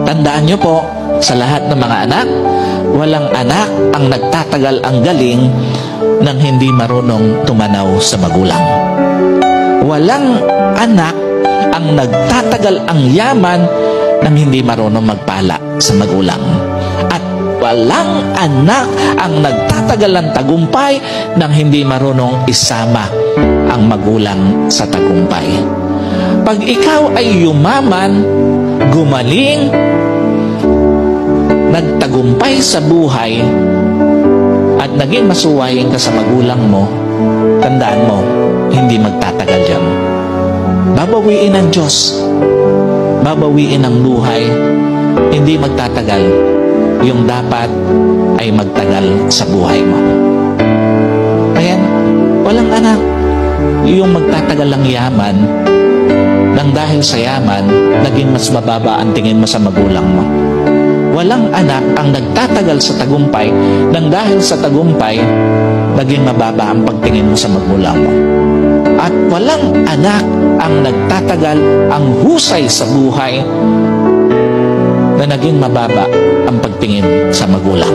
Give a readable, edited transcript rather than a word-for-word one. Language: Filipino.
Tandaan niyo po, sa lahat ng mga anak, walang anak ang nagtatagal ang galing nang hindi marunong tumanaw sa magulang. Walang anak ang nagtatagal ang yaman nang hindi marunong magpala sa magulang. At walang anak ang nagtatagal ang tagumpay nang hindi marunong isama ang magulang sa tagumpay. Pag ikaw ay yumaman, gumaling, nagtagumpay sa buhay, at naging masuwayin ka sa magulang mo, tandaan mo, hindi magtatagal yan. Babawiin ng Diyos. Babawiin ng buhay. Hindi magtatagal. Yung dapat ay magtagal sa buhay mo. Ayan, walang anak. Yung magtatagal ang yaman, nang dahil sa yaman, naging mas mababa ang tingin mo sa magulang mo. Walang anak ang nagtatagal sa tagumpay, nang dahil sa tagumpay, naging mababa ang pagtingin mo sa magulang mo. At walang anak ang nagtatagal ang husay sa buhay, na naging mababa ang pagtingin sa magulang.